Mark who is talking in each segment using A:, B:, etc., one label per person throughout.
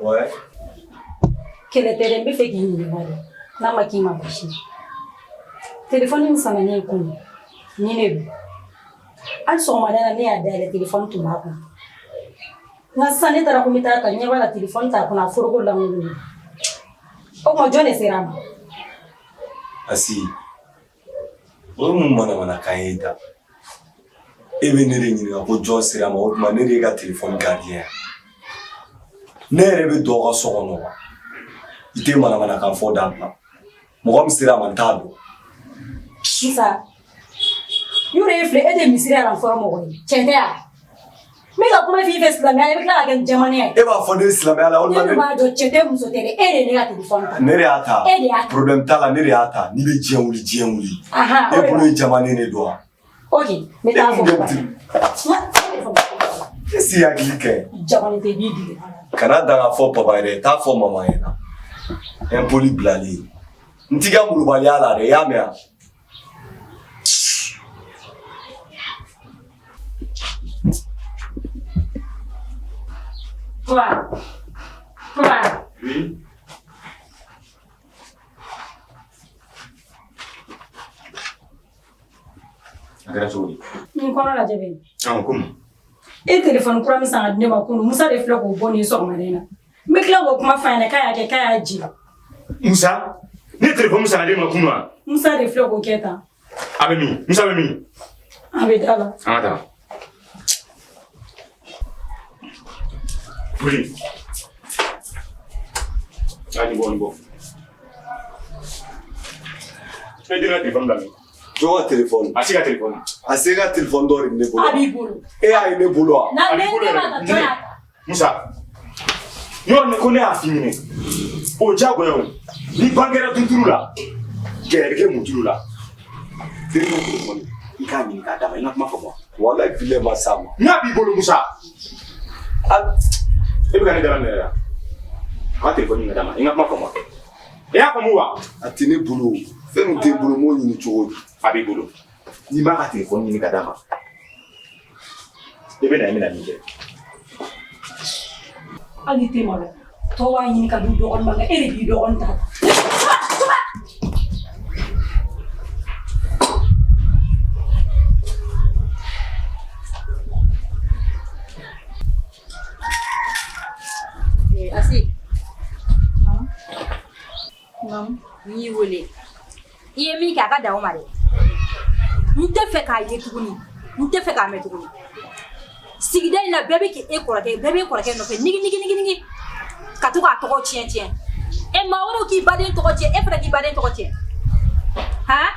A: Ouais.
B: Quel était le fait qu'il y ait n'a ma qui m'a bâché. Téléphone, ça m'a ni connu. Ni ne. Al son madame ni a le téléphone tout ma. Na sane tara ko mita ta nyewa la téléphone ta kuna forgo la ngulu. O mo jone serama.
A: Asi. O mu mana kaida. Ebe ne re nyina ko jo serama o ma ne re ga téléphone gardien. Ne re be do ga so no. Ite mana kan fo da ba. Mo ko serama ntado.
B: Isa. Yure fle e de misiri ala fo mo ko. Chete Mega kuma fi Islamia e bikla ga jamane
A: e ba fo de Islamia la on ma
B: ne ma do chete muso tere e de ne ga téléphone
A: ne re ata
B: e de ata
A: problème ta la ne re ata ni be jienwuli
B: aha
A: e bolo jamane ne do
B: okay me ta fo
A: si ya glike
B: jamane te bidi
A: kana da fo papa re ta fo mama ena en poli blali ntiga mulu bali ala re ya me
B: Quoi?
A: Oui. Agradezco.
B: Ni kono la jabe.
A: Como?
B: E téléphone kura mi sanga ne ma kunu Musa de fla ko boni so marena. Me kla ko kuma fa na kaya ji.
C: Musa? Ne téléphone Musa de ma kunu a?
B: Musa de fla ko keta.
C: Abemi, Musa abemi.
B: Abe dala.
C: Amata. Oui. Allez, bon. Tu as dit la téléphone là.
A: Joga téléphone. Asiga téléphone d'or ne bolo.
B: Abi bolo.
A: E ay ne bolo.
B: Na ne ma ta.
C: Musa. Yo ne connais a fini. O jago yo. Ni bangera tunturu la. Ke mutulu la.
A: Téléphone. Ikani ka dama ina kuma ko. Wallahi file ma sama.
C: Na bi bolo Musa. Ebe ka ne dara ne ya. Ka téléphone ni dama ina kuma ko. Ya ko muwa.
A: Atine bolo. Fem te bolo mo ni chogo.
C: Abi bolo.
A: Ni ma ka téléphone ni ka dama.
C: Ebe na mi na mi je.
B: Ali te mala. To wa yin ka du do on manga ere bi do on ta.
D: Asi. Mam. Ni wole. Iye mi ka da o mare. Nte fe ka ye tuguni. Nte fe ka me tuguni. Sigida ina bebe ki e korake no fe nigi. Ka to ka to chien. E ma woro ki baden to chien, e fra ki baden to chien. Ha?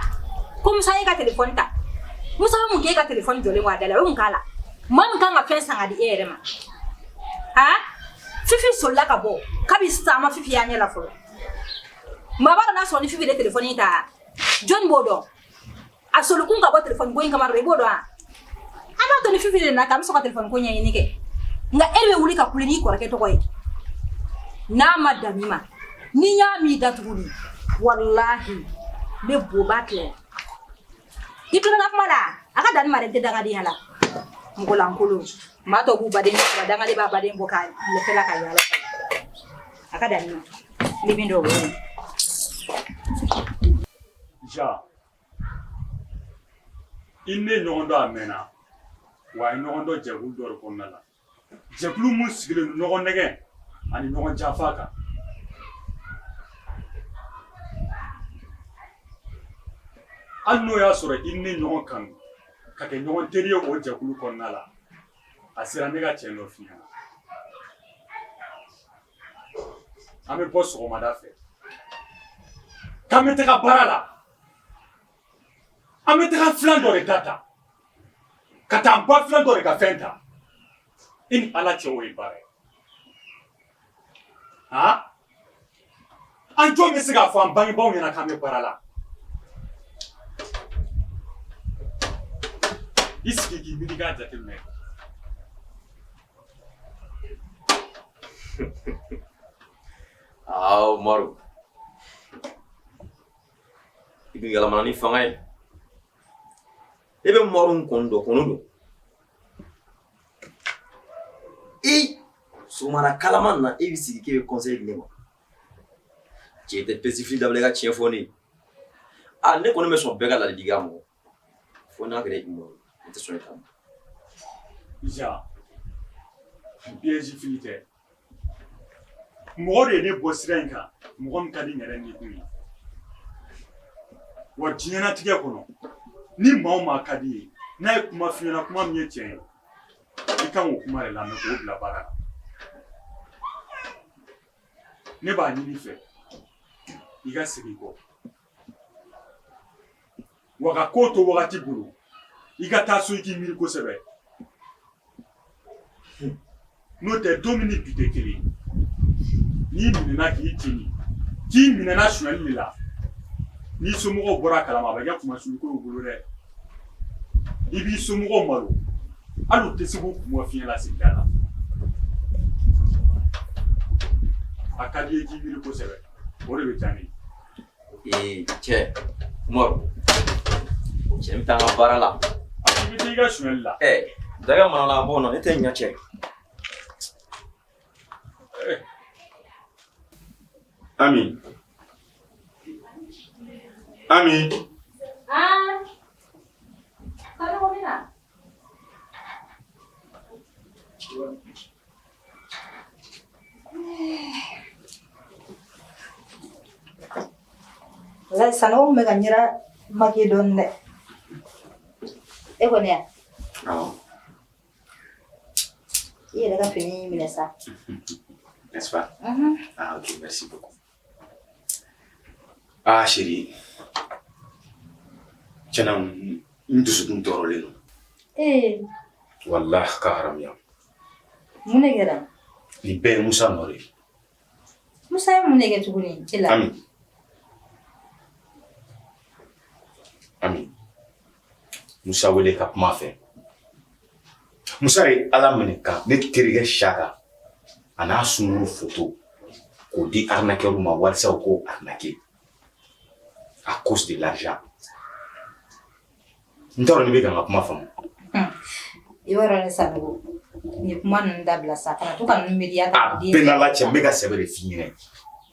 D: Comme ça e ka téléphone ta. Musa mu ke ka téléphone jole wa dala o nkala. Mam kan ga fe sanga di ere ma. Ha? Fifi solla ka bo. Kabi sama fifi anya la fo. Mabara na so ni fifi de téléphone ta. John Bodo. Asolu kun ka bo téléphone go inga maro bodo a. Ama to ni fifi de na kam so ka téléphone ko nya ni ke. Nga erwe wuli ka kulini ko rake to koy. Na madamima. Ni nya mi datuguni. Wallahi. Me bo batle. Itu na mala. Aka dan mare te danga di hala. Ngola nkolo. Mato bu baden badanga le ba baden boka le fela ka yala. Aka dan ni. Libindo wo.
C: Ja. Inne nyondo amena. Wa nyondo jebul dor ko nala. Jeblu mu sigile nyogo nege. Ani nyogo jafaka. Anno ya sura inne nyogo kan. Ka ke nyogo teriyo o jebulu ko nala. Asira nega cheno fiya. Ame boss ko madafe. Kamete ka barala. Amete ka flan dore data. Kata mpa flan dore ka fenta. In ala chewo ibare. Ha? Anjo mesiga fo ambangi bawo yana kame barala. Iski gi midiga jatemne.
E: Maru. Ibi galamana ni fangai. Ebe maru kondo. Sumana kalaman na e bɛ sigi k'e bɛ conseil di ne ma. Cɛ tɛ pesifili dabila i ka tiɲɛ fɔ ne. Ne kɔni bɛ sɔn bɛɛ ka ladilikan ma. Fo n'a kɛra i ma, n tɛ sɔn i ta ma.
C: Ja, pesifili tɛ. Mɔgɔ de ye ne bɔ sira in kan, mɔgɔ min ka di n yɛrɛ ni kun ye. Wa diɲɛlatigɛ kɔnɔ, ni maa o maa ka di ye, n'a ye kuma f'i ɲɛna kuma min ye tiɲɛ ye, i kan k'o kuma de lamɛn k'o bila baara la. Ne b'a ɲini fɛ, i ka segin kɔ. Wa ka ko to wagati bolo, i ka taa so i k'i miiri kosɛbɛ. N'o tɛ don min ni bi tɛ kelen ye, n'i minɛna k'i tini, k'i minɛna suɲɛli de la, n'i somɔgɔw bɔra kalama a bɛ kɛ kumasuli ko y'u bolo dɛ. I b'i somɔgɔw malo, hali u tɛ se k'u kun bɔ fiɲɛ la sigida la. A ka di i ye k'i miiri kosɛbɛ, o de bɛ diya ne ye.
E: Cɛ, Umaru, cɛ bɛ taa n ka baara la.
C: I bɛ taa i ka suɲɛli la.
E: Daga mana la bɔ nɔ, ne tɛ ɲɛ cɛ.
C: Ami. Ami.
D: La sanu me ganira makidon de. E kɔni ya?
C: Awɔ.
D: I yɛrɛ ka fini minɛ sa.
C: N'est-ce pas? Ah, ok, merci beaucoup. Ah, chérie. Tiens, n dusukun tɔɔrɔlen don. Wallahi ka haramiya.
D: Mun de kɛra?
C: Nin bɛɛ ye Musa nɔ de ye.
D: Musa ye mun de kɛ tuguni e la?
C: Ami, Musa wele ka kuma fɛ. Musa ye Ala minɛ ka ne terikɛ Saka a n'a sunuru photo k'o di arnaqueur ma walasa u k'o arnaquer à cause de l'argent. N t'a dɔn ni bɛ ka n ka kuma faamu.
D: I b'a dɔn ne Sanogo, ni kuma ninnu dabila sa kana to ka ninnu miiriya ta.
C: A bɛɛ n'Ala cɛ n bɛ ka sɛbɛn de f'i ɲɛna.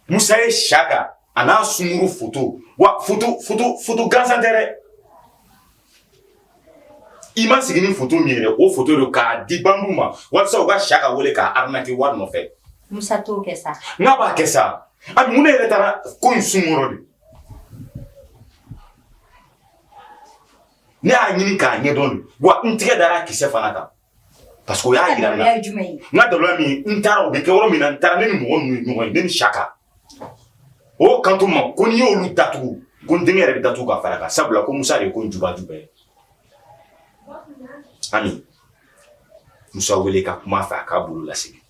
C: Musa ye Saka a n'a sunuru photo wa photo gansan tɛ dɛ. I ma sigi ni photo min yɛrɛ o photo de k'a di Bambu ma walasa u ka Saka wele k'a arnaquer wari nɔfɛ.
D: Musa t'o kɛ sa.
C: N'a b'a kɛ sa, Ami mun ne yɛrɛ taara ko in sunkɔrɔ de. Ne y'a ɲini k'a ɲɛdɔn de wa n tigɛ dara kisɛ fana kan parce que o y'a yira n na. N ka dawula min n taara o bɛ kɛ yɔrɔ min na n taara ne ni mɔgɔ ninnu ye ɲɔgɔn ye ne ni Saka. O kanto n ma ko n'i y'olu datugu ko n denkɛ yɛrɛ bɛ datugu ka fara kan sabula ko Musa de ye ko n jubaju bɛɛ ye. Ami, Musa wele ka kuma fɛ a k'a bolo lasegin.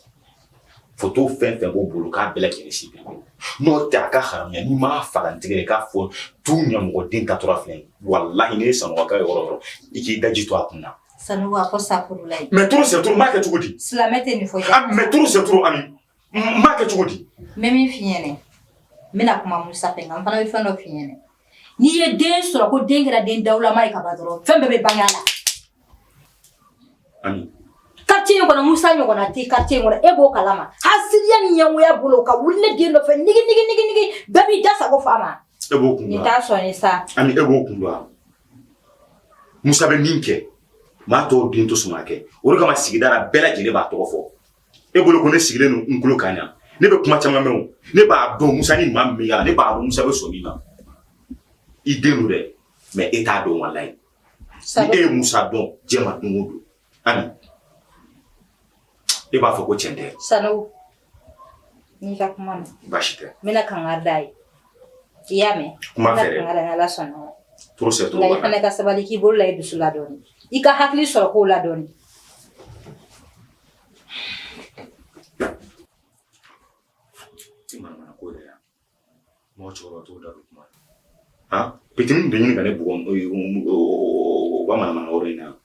C: Photo fɛn fɛn b'o bolo k'a bɛɛ lajɛlen sigi. N'o tɛ a ka haramiya n'i m'a faga n tigɛ k'a fɔ tu ɲɛmɔgɔden tatɔra filɛ wallahi ne ye Sanogo ka yɔrɔ yɔrɔ i k'i daji to a kun na.
D: Sanogo a ko safurulayi.
C: Mais trop c'est trop n b'a kɛ cogo di?
D: Silamɛ tɛ nin fɔ.
C: Mais trop c'est trop Ami. N b'a kɛ cogo di?
D: N bɛ min f'i ɲɛna n bɛna kuma Musa fɛ nka n fana bɛ fɛn dɔ f'i ɲɛna. N'i ye den sɔrɔ ko den kɛra den dawulama ye ka ban dɔrɔn fɛn bɛɛ bɛ bange a la.
C: Ami.
D: Quartier in kɔnɔ Musa ɲɔgɔnna tɛ quartier in kɔnɔ e b'o kalama. Hasidiya ni ɲɛngoya bolo ka wuli ne den nɔfɛ nigi bɛɛ b'i da sago fa ma.
C: E b'o kun dɔn.
D: Nin t'a sɔn ye sa.
C: Ami e b'o kun dɔn. Musa bɛ min kɛ maa tɔw den to sɔn ka kɛ o de kama sigida la bɛɛ lajɛlen b'a tɔgɔ fɔ. E bolo ko ne sigilen don n kulo kan yan ne bɛ kuma caman mɛn o ne b'a dɔn Musa ni maa min bɛ yan ne b'a dɔn Musa bɛ sɔn min ma. I den don dɛ mais e t'a dɔn walayi. Ni e ye Musa dɔn diɲɛ don o don Ami e b'a fɔ ko tiɲɛ tɛ.
D: Sanogo n'i ka kuma na.
C: Baasi tɛ.
D: N bɛna kangari d'a ye. I y'a mɛn?
C: Kuma fɛ dɛ.
D: N bɛna kangari n'Ala sɔnna.
C: Trop c'est trop.
D: Nka i fana ka sabali k'i bolo la i dusu la dɔɔni. I ka hakili sɔrɔ k'o la dɔɔni.
C: I mana ko de ya. Mɔgɔ cɛkɔrɔba t'o da don kuma na. Petini de ɲini ka ne bugɔ o ka mana yɔrɔ in na.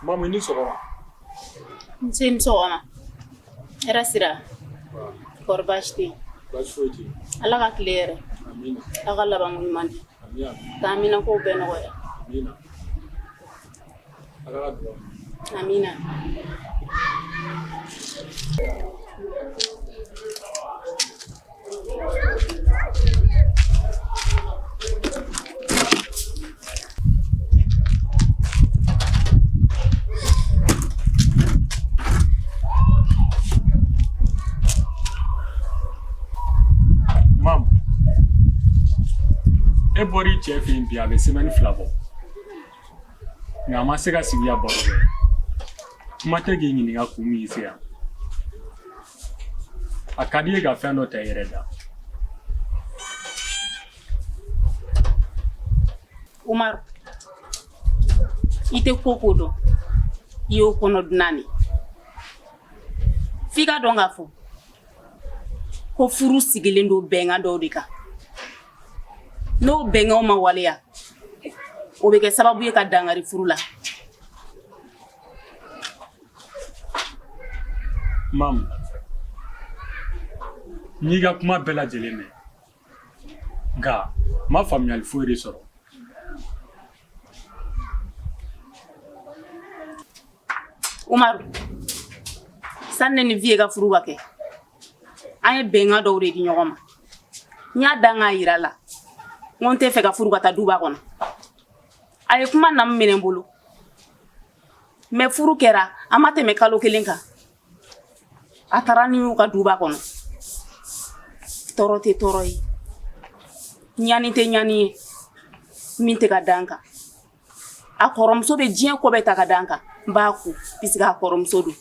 F: Mamu ni sɔgɔma.
G: Nse ni sɔgɔma. Hɛrɛ sira. Kɔri baasi tɛ yen.
F: Baasi foyi tɛ yen.
G: Ala ka tile yɛrɛ.
F: Amina.
G: Aw ka laban ɲuman di.
F: Amina.
G: K'an mina kow bɛɛ nɔgɔya.
F: Amina. Ala ka dugawu.
G: Amina.
F: Mam, e bɔr'i cɛ fɛ yen bi a bɛ semaine 2 bɔ nka a ma se ka sigi ya baro kɛ kuma tɛ k'i ɲininka kun min y'i se yan a ka di ye ka fɛn dɔ ta i yɛrɛ da.
G: Umaru, i tɛ ko ko dɔn i y'o kɔnɔ dunan de f'i ka dɔn k'a fɔ ko furu sigilen don bɛnkan dɔw de kan n'o bɛnkanw ma waleya o bɛ kɛ sababu ye ka dankari furu la.
F: Mam, n'i ka kuma bɛɛ lajɛlen mɛn nka ma faamuyali foyi de sɔrɔ.
G: Umaru, san ne ni vie ka furu ka kɛ an ye bɛnkan dɔw de di ɲɔgɔn ma n y'a dan k'a yira la n ko n tɛ fɛ ka furu ka taa duba kɔnɔ a ye kuma na minɛ n bolo mɛ furu kɛra a ma tɛmɛ kalo 1 kan a taara ni y'u ka duba kɔnɔ tɔɔrɔ tɛ tɔɔrɔ ye ɲani tɛ ɲani ye min tɛ ka dan kan a kɔrɔmuso bɛ diɲɛ ko bɛɛ ta ka dan kan n b'a ko puisque a kɔrɔmuso don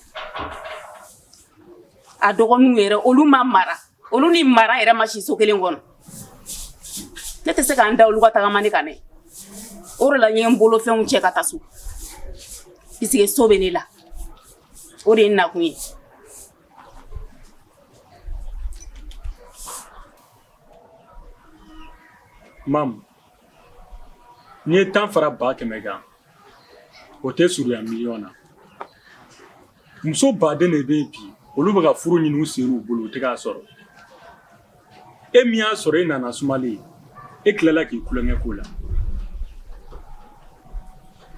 G: a dɔgɔninw yɛrɛ olu ma mara olu ni mara yɛrɛ ma si so kelen kɔnɔ ne tɛ se k'an da olu ka tagamani kan dɛ o de la n ye n bolo fɛnw cɛ ka taa so puisque so bɛ ne la o de ye n nakun ye.
F: Mam, n'i ye 10 fara 100 kan o tɛ surunya miliyɔn na muso baden de bɛ yen bi olu bɛ ka furu ɲini u seri u bolo u tɛ k'a sɔrɔ e min y'a sɔrɔ e nana sumalen e tilala k'i kulonkɛ k'o la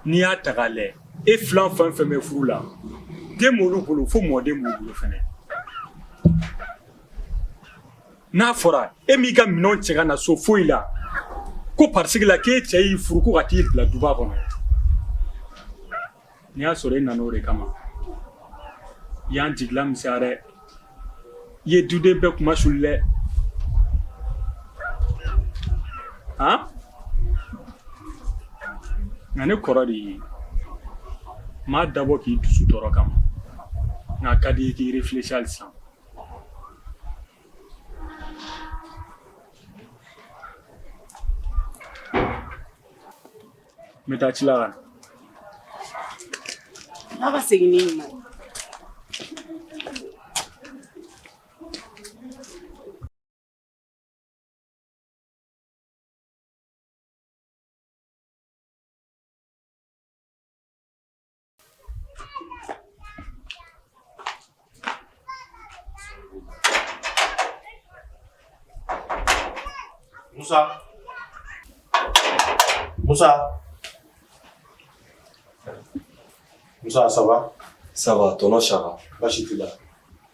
F: n'i y'a ta k'a lajɛ e filan fɛn fɛn bɛ furu la den m'olu bolo fo mɔden b'u bolo fɛnɛ n'a fɔra e m'i ka minɛnw cɛ ka na so foyi la ko parce que la k'e cɛ y'i furu ko ka t'i bila duba kɔnɔ n'i y'a sɔrɔ e nana o de kama i y'an jigila misɛnya dɛ i ye duden bɛɛ kuma suli dɛ han nka ne kɔrɔ de ye m'a dabɔ k'i dusu tɔɔrɔ kama nka a ka di i k'i réfléchir hali sisan n bɛ taa ci la ka na.
G: Ala ka segin ni ɲuman ye.
C: Moussa, ça va?
A: Ça va, ton nom Chara.
C: Bachi t'i la.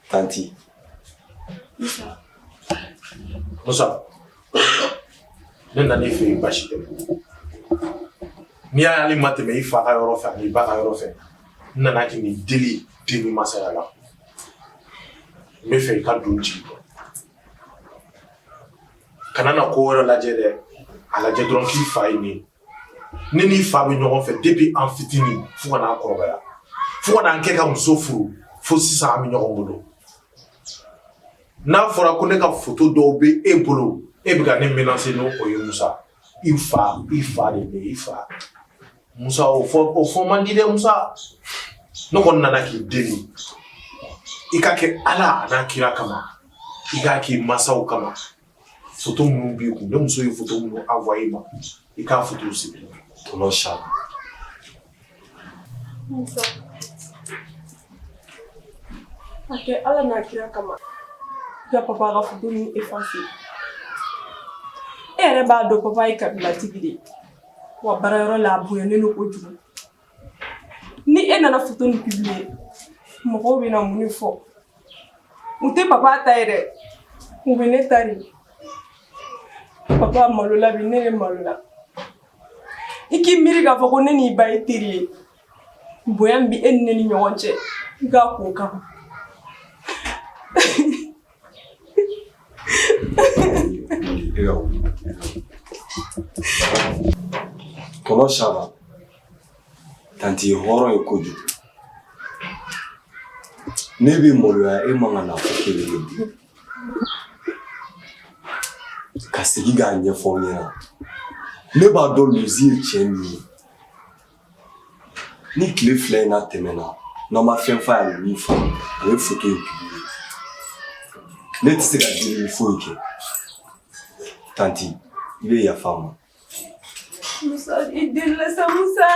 A: Tanti.
C: Moussa, ne nan'i fɛ yen baasi tɛ. N'i y'a ye ale ma tɛmɛ i fa ka yɔrɔ fɛ ani i ba ka yɔrɔ fɛ, n nana k'i ni deli den ni masaya la. N bɛ fɛ i ka don jigi kɔ. Kana na ko wɛrɛ lajɛ dɛ, a lajɛ dɔrɔn k'i fa ye nin ye. Ne n'i fa bɛ ɲɔgɔn fɛ depuis an fitinin fo ka n'an kɔrɔbaya fo ka n'an kɛ ka muso furu fo sisan an bɛ ɲɔgɔn bolo n'a fɔra ko ne ka photo dɔw bɛ e bolo e bɛ ka ne menacer n'o ye Musa i fa de bɛ i fa Musa o fɔ man di dɛ Musa ne kɔni nana k'i deli i ka kɛ Ala n'a kira kama i ka k'i masaw kama photo minnu b'i kun ne muso ye photo minnu envoyé ma i k'a photo sigi.
A: Ton nom Charles.
H: Musa. Ok, ala n'a kira kama. Ya papa ka photo ni effacer. E yɛrɛ b'a dɔn papa ye kabilatigi de ye. Wa baarayɔrɔ la a bonyalen don kojugu. Ni e nana photo ni publier, mɔgɔw bɛna mun de fɔ? U tɛ papa ta ye dɛ. U bɛ ne ta de. Papa malola bi ne de malola. I k'i miiri k'a fɔ ko ne n'i ba ye teri ye. Bonya bi e ni ne ni ɲɔgɔn cɛ. I k'a ko kama.
A: Comment ça va? Tanti hɔrɔn ye kojugu. Ne bɛ maloya e man ka n'a fɔ k'e bɛ ne di. Ka segin k'a ɲɛfɔ n ɲɛna. Ne b'a dɔn Luzi ye cɛ min ye. Ni tile fila in n'a tɛmɛna, n'an ma fɛn f'a ye a bɛ min fɔ, a bɛ photo in publier. Ne tɛ se ka deli foyi kɛ. Tanti, I bɛ yafa n ma.
H: Musa, i delila sa Musa.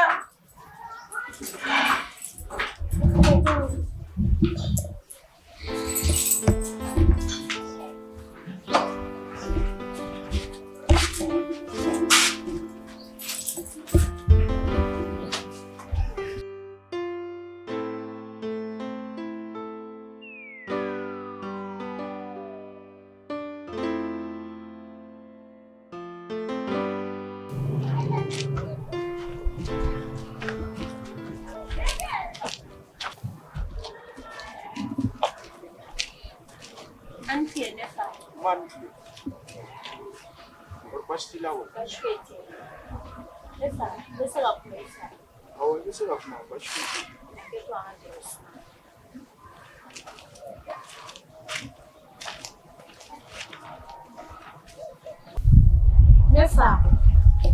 D: Nefa,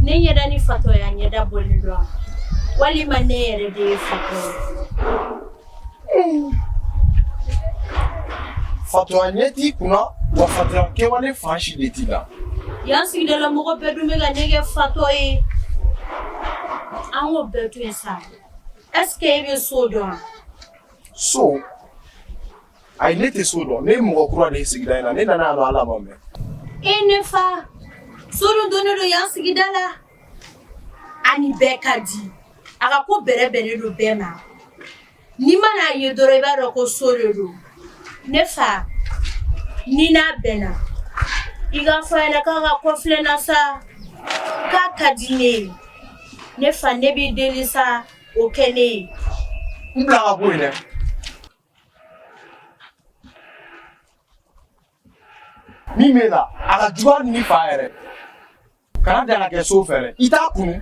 D: ne yɛrɛ ni fatɔ y'a ɲɛda bɔli dɔn walima ne yɛrɛ de ye fatɔ ye.
I: Fatɔya ɲɛ t'i kunna wa fatɔya kɛwale fan si de t'i la.
D: Yan sigidala mɔgɔ bɛɛ dun bɛ ka ne kɛ fatɔ ye. An k'o bɛɛ to yen sa. Est-ce que e bɛ so dɔn?
I: So? Ayi ne tɛ so dɔn. Ne ye mɔgɔ kura de ye sigida in na. Ne nana yan nɔ ala ma mɛn.
D: E ne fa, so dun donnen don yan sigida la. Ani bɛɛ ka di. A ka ko bɛrɛ bɛnnen don bɛɛ ma. N'i mana ye dɔrɔn I b'a dɔn ko so de don. Ne fa, ni n'a bɛnna, I ka fɔ a ɲɛna k'a ka kɔfilɛ n na sa, k'a ka di ne ye. Ne fa, ne b'i deli sa, o kɛ ne ye.
I: N bila ka bɔ yen dɛ. Min b'e la, a ka jugu hali n'i fa yɛrɛ. Kana dan ka kɛ so fɛ dɛ. I t'a kunu.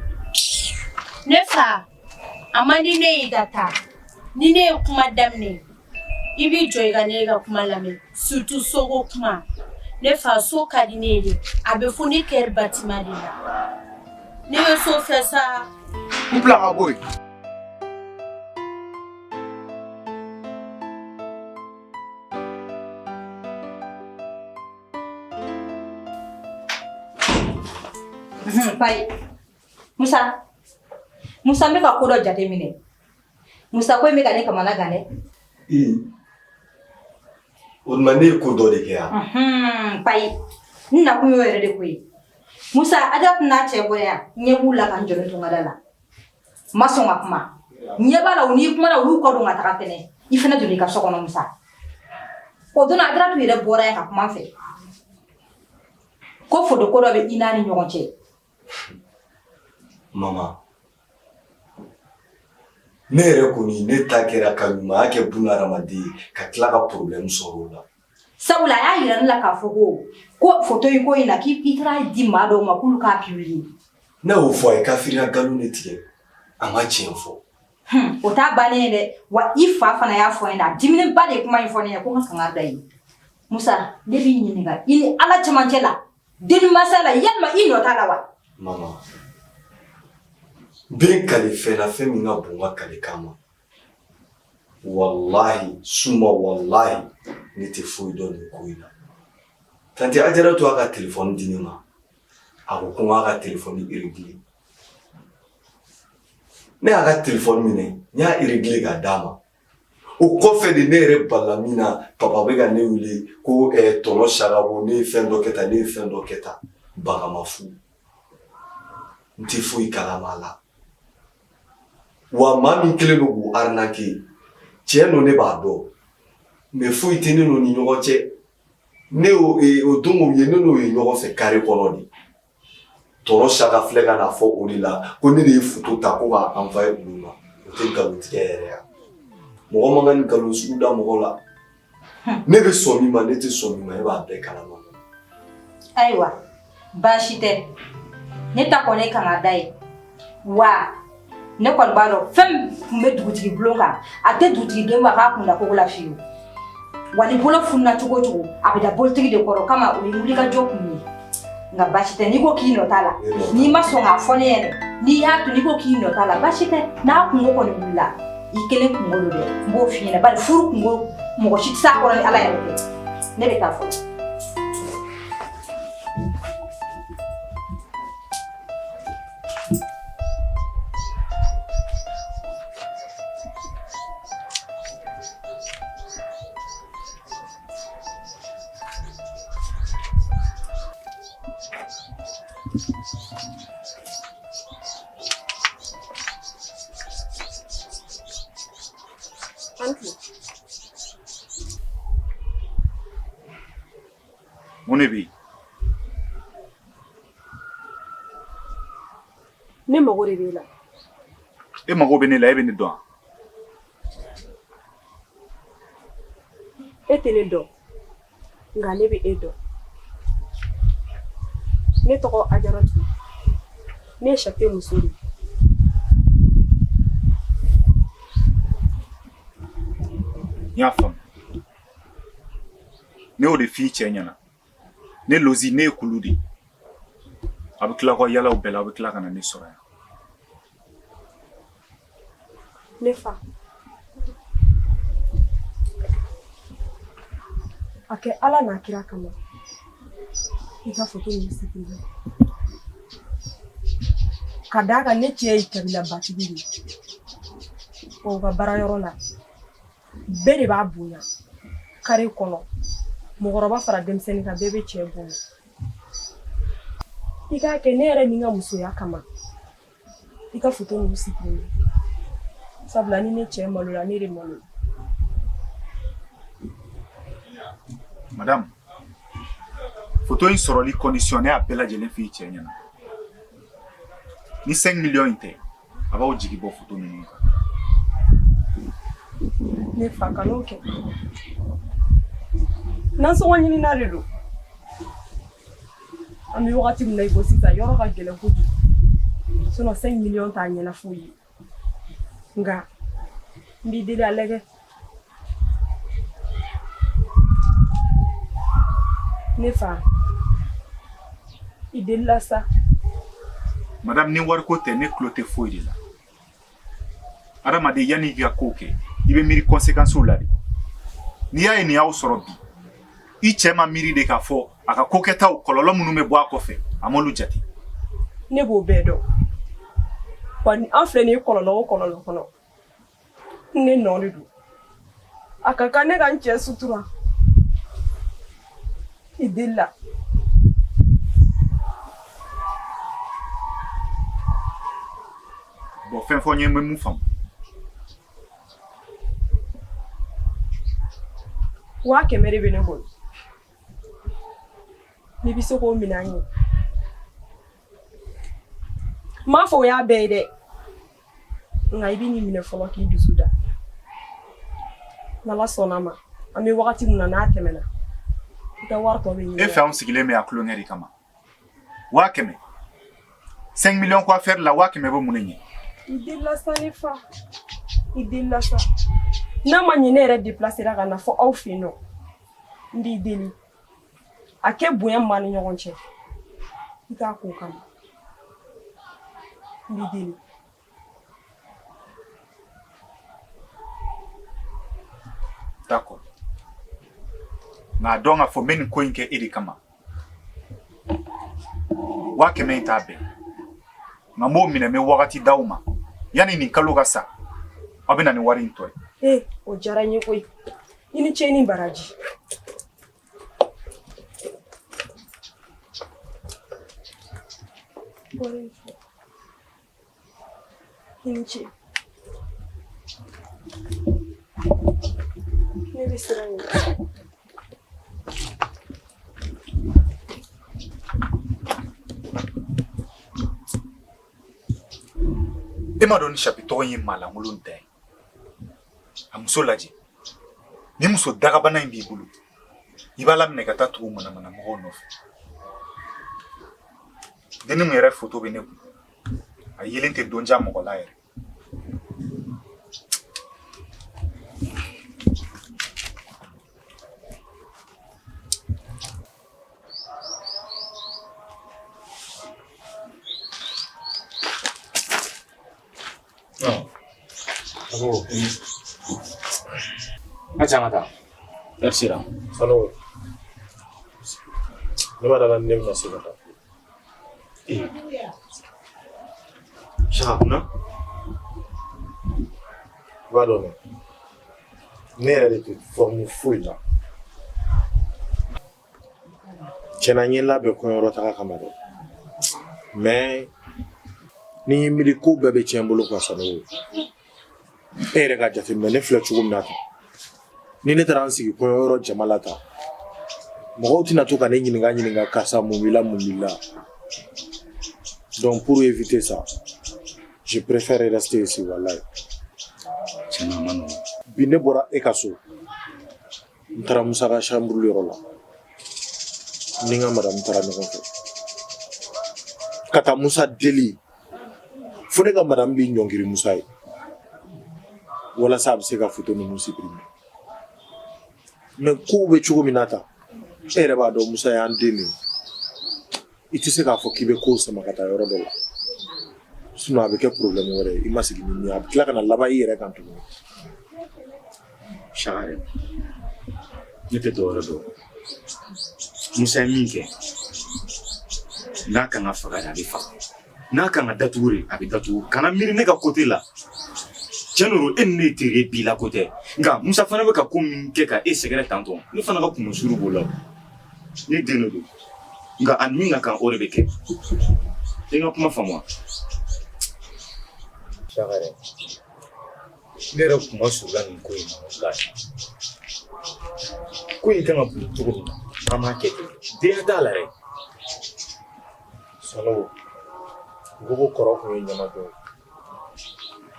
D: Ne fa, a man di ne ye ka taa. Ni ne ye kuma daminɛ, I b'i jɔ I ka ne ka kuma lamɛn, surtout soko kuma. Ne fa, so ka di ne ye de. A bɛ fɔ ne kɛra bâtiment de la. Ne bɛ so fɛ sa.
I: N bila ka bɔ yen.
D: Pai. Musa n bɛ ka ko dɔ jateminɛ. Musa ko in bɛ ka ne kamana gan dɛ.
A: O tuma ne ye ko dɔ de kɛ yan.
D: Pai, n nakun y'o yɛrɛ de ko ye. Musa, Ajaratu n'a cɛ bɔ yan, n ɲɛ b'u la ka n jɔ n tungada la. N ma sɔn ka kuma. N ɲɛ b'a la u n'i kumana olu kɔ don ka taga fɛnɛ. I fɛnɛ donna I ka so kɔnɔ Musa. O don Ajaratu yɛrɛ bɔra yan ka kuma n fɛ. Ko foto ko dɔ bɛ I n'a ni ɲɔgɔn cɛ.
A: Mama, ne yɛrɛ kɔni ne ta kɛra ka ɲumanya kɛ buna hadamaden ye ka tila ka problème sɔrɔ o la.
D: Sabula a y'a yira ne la k'a fɔ ko photo in ko in na k'i taara di maa dɔw ma k'olu k'a publier.
A: Ne y'o fɔ a ye kafiriya nkalon de tigɛ a ma tiɲɛ fɔ.
D: O t'a bannen ye dɛ wa I fa fana y'a fɔ n ɲɛna a diminenba de ye kuma in fɔ ne ɲɛ ko n ka kangari da ye. Musa, ne b'i ɲininka I ni Ala cɛmancɛ la denmansa la yalima I nɔ t'a la wa?
A: Mama, ben kale fɛn na fɛn min ka bon ka kale kan ma. Wallahi suma wallahi ne tɛ foyi dɔn nin ko in na. Tanti Ajaratu a ka téléphone di ne ma. A ko ko n k'a ka téléphone régler. ne y'a ka téléphone minɛ n y'a réglé k'a d'a ma o kɔfɛ de ne yɛrɛ bala min na papa bɛ ka ne wele ko tɔnɔ Sagabo ne ye fɛn dɔ kɛ tan ne ye fɛn dɔ kɛ tan baga ma fu n tɛ foyi kalama a la wa maa min kelen don k'u arnaquer tiɲɛ don ne b'a dɔn mais foyi tɛ ne n'o ni ɲɔgɔn cɛ ne o don o ye ne n'o ye ɲɔgɔn fɛ carré kɔnɔ de tɔnɔ Saga filɛ ka n'a fɔ o de la ko ne de ye photo ta ko k'a envoyer olu ma o tɛ nkalontigɛ yɛrɛ ya mɔgɔ man kan ni nkalon sugu da mɔgɔ la ne bɛ sɔn min ma ne tɛ sɔn min ma e b'a bɛɛ kalama
D: ayiwa baasi tɛ ne ta kɔni kan ka da ye wa ne kɔni b'a dɔn fɛn tun bɛ dugutigi bulon kan a tɛ dugutigi den ma k'a kun da kogo la fiyewu wa ni bolo fununa cogo o cogo a bɛ da bolotigi de kɔrɔ kama o ye wulikajɔ kun ye nka baasi tɛ n'i ko k'i nɔ t'a la n'i ma sɔn k'a fɔ ne yɛrɛ n'i y'a to n'i ko k'i nɔ t'a la baasi tɛ n'a kungo kɔni wulila i kelen kungo don dɛ n b'o f'i ɲɛna bari furu kungo mɔgɔ si tɛ s'a kɔrɔ ni ala yɛrɛ tɛ ne bɛ taa fɔlɔ.
C: Mun de bɛ yen?
H: Ne mago de b'e la.
C: E mago bɛ ne la, e bɛ ne dɔn.
H: E tɛ ne dɔn, nka ne bɛ e dɔn. Ne tɔgɔ Ajaratu. Ne ye Chape muso de.
C: N y'a faamu. Ne y'o de f'i cɛ ɲɛna. Ne lozi ne ye kulu de. A bɛ tila kɔ yalaw bɛɛ la, a bɛ tila ka na ne sɔrɔ yan.
H: Ne fa. A kɛ Ala n'a kira kama. I ka photo nin sigi la. Ka d'a kan ne cɛ ye kabila batigi de ye. O ka baarayɔrɔ la. Bɛɛ de b'a bonya. Carré kɔnɔ. Mɔgɔkɔrɔba fara denmisɛnnin kan bɛɛ bɛ cɛ bonya. I k'a kɛ ne yɛrɛ ni n ka musoya kama. I ka photo nin sigi la. Sabula ni ne cɛ malo la ne de malo.
C: Madame, photo in sɔrɔli condition ne y'a bɛɛ lajɛlen f'i cɛ ɲɛna. Ni 5 millions in tɛ, a b'aw jigi bɔ photo ninnu kan.
H: Ne fa kan'o kɛ. Nansɔngɔ ɲinina de don. An bɛ wagati min na i ko sisan yɔrɔ ka gɛlɛn kojugu. Sinon 5 millions t'a ɲɛna foyi ye. Nka n b'i deli a lajɛ. Ne fa, i delila sa.
C: Madame, ni wari ko tɛ ne tulo tɛ foyi de la. Adamaden yanni i ka ko kɛ, i bɛ miiri conséquences la de. N'i y'a ye nin y'aw sɔrɔ bi, i cɛ ma miiri de k'a fɔ a ka ko kɛtaw kɔlɔlɔ minnu bɛ bɔ a kɔfɛ, a m'olu jate.
H: Ne b'o bɛɛ dɔn. Wa ni an filɛ nin ye kɔlɔlɔ o kɔlɔlɔ kɔnɔ, ne nɔ de don. A ka kan ne ka n cɛ sutura. I delila.
C: Bon, fɛn fɔ n ye n bɛ mun faamu.
H: 100 de bɛ ne bolo. N'i bɛ se k'o minɛ an ye. N m'a fɔ o y'a bɛɛ ye dɛ. Nka i bɛ nin minɛ fɔlɔ k'i dusu da. N'Ala sɔnn'a ma, an bɛ wagati min na n'a tɛmɛna, i ka wari tɔ bɛ ɲini.
C: E fɛ anw sigilen bɛ yan tulonkɛ de kama. 100. 5 millions ko affaire la 100 bɛ mun de ɲɛ?
H: I delila sa ne fa. I delila sa. N'a ma ɲɛ ne yɛrɛ déplacera ka na fɔ aw fɛ yen nɔ, n b'i deli. A kɛ bonya m'an ni ɲɔgɔn cɛ. I k'a k'o kama. N b'i deli.
C: D'accord. Nka dɔn k'a fɔ n bɛ nin ko in kɛ e de kama. 100 in t'a bɛɛ. Nka n b'o minɛ n bɛ wagati d'aw ma. yani nin kalo ka sa a bɛ na ni wari in tɔ ye.
H: O diyara n ye koyi. I ni ce ni baraji. I ni ce. Ne bɛ siran ɲɛ.
C: E ma dɔn ni Chapi tɔgɔ in ye maalankolon da ye. A muso lajɛ. Ni muso dagabana in b'i bolo, i b'a laminɛ ka taa tugu manamana mɔgɔw nɔfɛ. Denni mun yɛrɛ photo bɛ ne kun, a yelen tɛ don ja mɔgɔ la yɛrɛ.
I: Acangata.
F: Merci ra.
I: Salo. Ne b'a dɔn ne bɛna se ka taa.
C: Saka kunna?
I: I b'a dɔn ne yɛrɛ de tɛ forme foyi la. Tiɲɛna n ye labɛn kɔɲɔyɔrɔ taga kama dɛ. Mais ni n ye miiri ko bɛɛ bɛ tiɲɛ n bolo quoi Sanogo. E yɛrɛ ka jateminɛ ne filɛ cogo min na tan. Ni ne taara n sigi kɔɲɔyɔrɔ jama la tan, mɔgɔw tɛna to ka ne ɲininka karisa mun b'i la mun b'i la. Donc pour éviter ça, je préfère rester ici wallahi.
C: Tiɲɛna a ma nɔgɔn.
I: Bi ne bɔra e ka so, n taara Musa ka chambre yɔrɔ la. Ni n ka madame taara ɲɔgɔn fɛ. Ka taa Musa deli, fo ne ka madame b'i ɲɔngiri Musa ye. Walasa a bɛ se ka photo ninnu supprimer. Mais kow bɛ cogo min na tan, e yɛrɛ b'a dɔn Musa y'an den de ye. I tɛ se k'a fɔ k'i bɛ kow sama ka taa yɔrɔ dɔ la. Sinon a bɛ kɛ problème wɛrɛ ye, i ma sigi ni min ye, a bɛ tila ka na laban i yɛrɛ kan tuguni.
C: Saka yɛrɛ, ne tɛ dɔwɛrɛ dɔn. Musa ye min kɛ, n'a kan ka faga de a bɛ faga, n'a kan ka datugu de a bɛ datugu. Kana miiri ne ka côté la. Tiɲɛ don e ni ne teri ye bi la ko tɛ, nka Musa fana bɛ ka ko min kɛ ka e sɛgɛrɛ tantɔ, ne fana ka kungo suru b'o la. Ne den de don, nka a ni min ka kan o de bɛ kɛ. E ka kuma faamu wa?
I: Saka yɛrɛ, ne yɛrɛ kun ma surula nin ko in na wallahi. Ko in kan ka boli cogo min na, an b'a kɛ ten. Den t'a la dɛ. Sanogo, u ko ko kɔrɔ kun ye ɲamadon ye.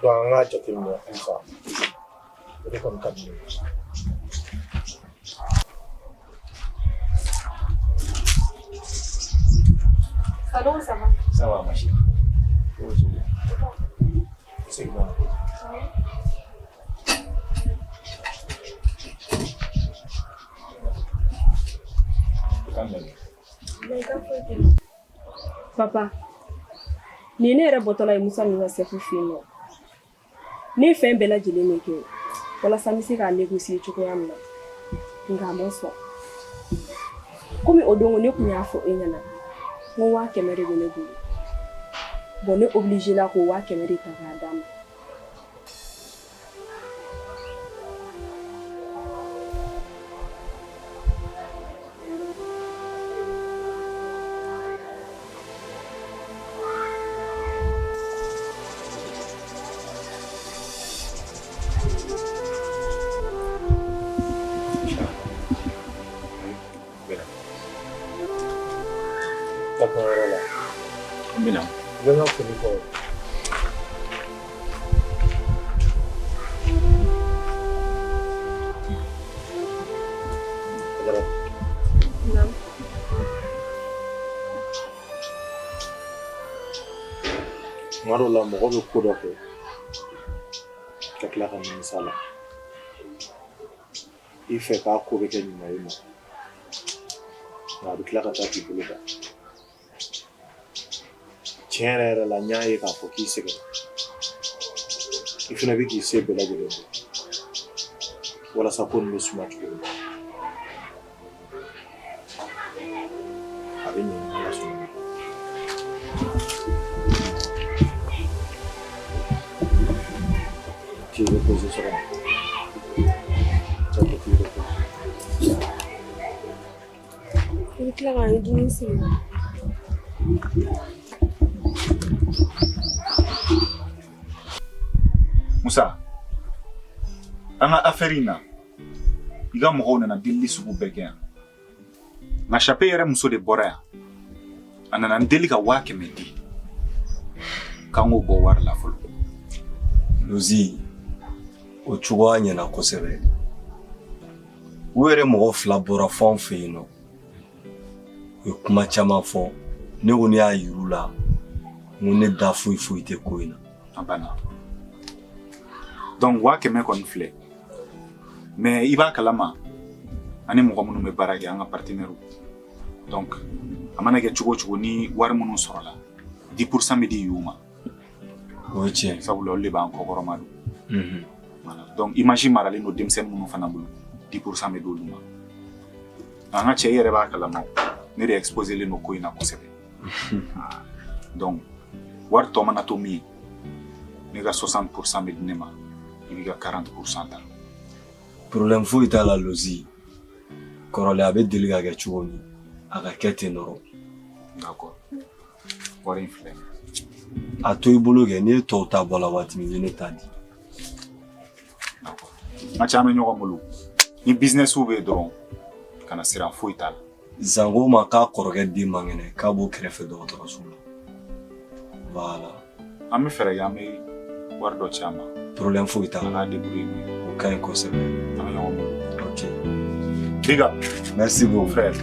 I: Donc an k'a jateminɛ halisa. O de kɔni ka di ne ye.
H: Salo, ça va?
C: Ça va, ma chérie.
I: C'est bon.
H: Papa, ni ne yɛrɛ bɔtɔla ye Musa ninnu ka sefu fɛ yen nɔ. Ne ye fɛn bɛɛ lajɛlen de kɛ walasa n bɛ se k'a négocier cogoya min na, nka a ma sɔn. Komi o don ne tun y'a fɔ e ɲɛna, n ko 500 de bɛ ne bolo. Bon ne obligé la k'o 500 de ta k'a d'a ma.
I: Venga fini fɔlɔ. Tuma dɔw la mɔgɔ bɛ ko dɔ kɛ ka tila ka nimisa la. I fɛ k'a ko bɛ kɛ ɲuman ye ma, nka a bɛ tila ka taa k'i bolo kan. Tiɲɛ yɛrɛ la n y'a ye k'a fɔ k'i sɛgɛn. I fana bɛ k'i se bɛɛ lajɛlen kɛ walasa ko nin bɛ suma cogo min na. A bɛ ɲɛ Ala sɔnna. reposer sur moi. Tu peux te reposer.
H: Il tila ka n dimi sigi.
C: Musa, an ka affaire in na i ka mɔgɔw nana delili sugu bɛɛ kɛ yan nka chape yɛrɛ muso de bɔra yan a nana n deli ka 100,000 di k'an k'o bɔ wari la fɔlɔ.
A: Lozi, o cogoya ɲɛna kosɛbɛ. U yɛrɛ mɔgɔ 2 bɔra fɛn fɛ yen nɔ. U ye kuma caman fɔ. Ne ko ne y'a yiru la. N ko ne da foyi tɛ ko in na.
C: A banna. Donc 100,000 kɔni filɛ. Mais i b'a kalama ani mɔgɔ minnu bɛ baara kɛ an ka partenaires. Donc a mana kɛ cogo cogo ni wari minnu sɔrɔla 10% bɛ di yu ma.
A: O ye tiɲɛ.
C: Sabula olu de b'an kɔkɔrɔma don. Voilà. Donc image maralen don denmisɛnnin minnu fana bolo 10% bɛ d'olu ma. An ka cɛ yɛrɛ b'a kalama ne de exposé len don ko in na kosɛbɛ. Donc wari tɔ mana to min ye ne ka 60% bɛ di ne ma i b'i ka 40% ta.
A: Problème foyi t'a la Lozi. Kɔrɔlen a bɛ deli ka kɛ cogo min a ka kɛ ten dɔrɔn.
C: D'accord. Wari in filɛ.
A: A to i bolo kɛ n'i ye tɔw ta bɔ la waati min ye ne t'a di.
C: D'accord. N ka ca an bɛ ɲɔgɔn bolo ni business bɛ yen dɔrɔn kana siran foyi t'a la.
A: Zango ma k'a kɔrɔkɛ den man kɛnɛ k'a b'o kɛrɛfɛ dɔgɔtɔrɔso la. Voilà.
C: An bɛ fɛɛrɛ kɛ an bɛ wari dɔ ci a ma.
A: Problème foyi t'a la.
C: An k'a débrouiller.
A: O ka ɲi kosɛbɛ.
C: An bɛ ɲɔgɔn bolo.
A: Ok.
C: Big up.
A: Merci beaucoup.
C: Frère.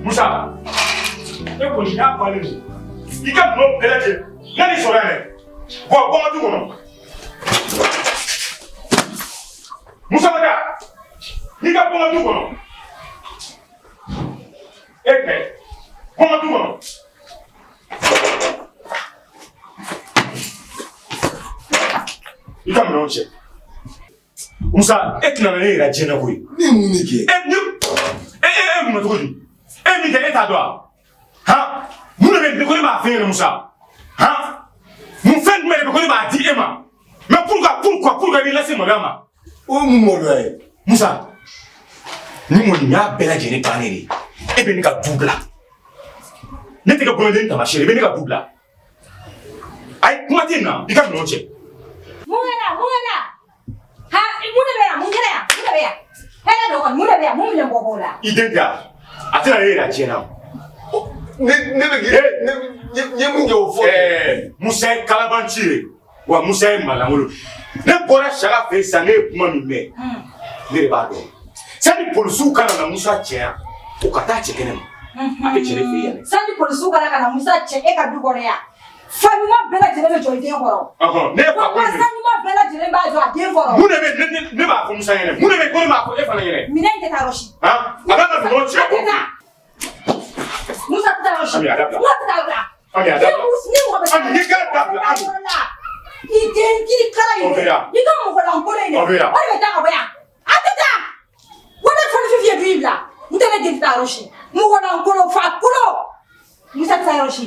C: Musa, e kɔni y'a bannen don. I ka minɛnw bɛɛ lajɛlen ne ni sɔrɔ yan dɛ. Bɔn n ka du kɔnɔ. Musa ma da. I ka bɔ n ka du kɔnɔ. E kɛ, bɔ n ka du kɔnɔ. I ka minɛnw cɛ. Musa, e tɛna na ne yɛrɛ diɲɛ na koyi.
A: Ne ye mun de kɛ?
C: E mun na cogo di? E min kɛ e t'a dɔn wa? Han? Mun de bɛ ko ne b'a f'e ɲɛna Musa? Han? Mun fɛn jumɛn de bɛ ko ne b'a di e ma? Mais pourquoi i b'i lase maloya ma?
A: O ye mun maloya ye?
C: Musa, ni kɔni y'a bɛɛ lajɛlen bannen de ye. E bɛ ne ka du bila. Ne tɛ kɛ boloden taamasiyɛn ye, e bɛ ne ka du bila. Ayi, kuma tɛ yen na, i ka minɛnw cɛ.
D: Mun kɛra? Ha, mun de bɛ yan? Mun kɛra yan? Mun de bɛ yan? Hɛrɛ dɔ kɔni, mun de bɛ yan? Mun minɛ bɔ b'o la?
C: I den tɛ yan. A tɛna ne yɛrɛ diɲɛ na.
A: Ne bɛ k'i ye mun kɛ o fɔ.
C: Musa ye kalabanci ye wa Musa ye malangolo. Ne bɔra Saka fɛ yen sisan ne ye kuma min mɛn ne de b'a dɔn. Sani polisiw kana na Musa cɛ yan o ka taa cɛ kɛnɛ ma. A bɛ cɛ de fɛ yen.
D: Sani polisiw kana ka na Musa cɛ e ka du kɔnɔ yan. Fa ɲuman bɛɛ lajɛlen bɛ jɔ i den kɔrɔ.
C: Ne ye fa ko
D: Masa ɲuman bɛɛ lajɛlen b'a jɔ a den kɔrɔ.
C: Mun de bɛ ne b'a fɔ Musa ɲɛna? Mun de bɛ ko ne b'a fɔ e fana ɲɛna?
D: Minɛn in tɛ taa yɔrɔ si.
C: A b'a ka minɛnw cɛ.
D: Musa tɛ taa yɔrɔ si.
C: Ami, a dabila.
D: Musa tɛ taa yɔrɔ la.
C: Ami, a dabila.
D: Ni mɔgɔ bɛ taa
C: Ami, n'i k'a dabila, Ami.
D: I den kiri kala in dɛ. I ka mɔgɔlankolon in dɛ. O de bɛ taa ka bɔ yan. A tɛ taa. Wa ne fɔli fifi ye du in bila. N tɛ ne den tɛ taa yɔrɔ si. Mɔgɔlankolon fa kolo. Musa tɛ taa yɔrɔ si.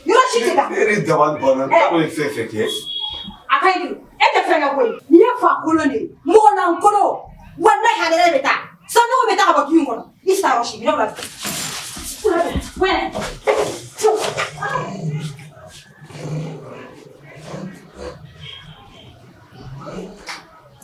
D: Yɔrɔ si tɛ taa.
A: Ne yɛrɛ dabali banna n t'a dɔn ye fɛn fɛn kɛ.
D: A ka ɲi de. E tɛ fɛn kɛ koyi. Nin ye fa kolon de ye. Mɔgɔlankolon. Walahi ale yɛrɛ bɛ taa. Sanɔgɔ bɛ taa ka bɔ du in kɔnɔ. I tɛ taa yɔrɔ si. Minɛnw labɛn. Wɛrɛ.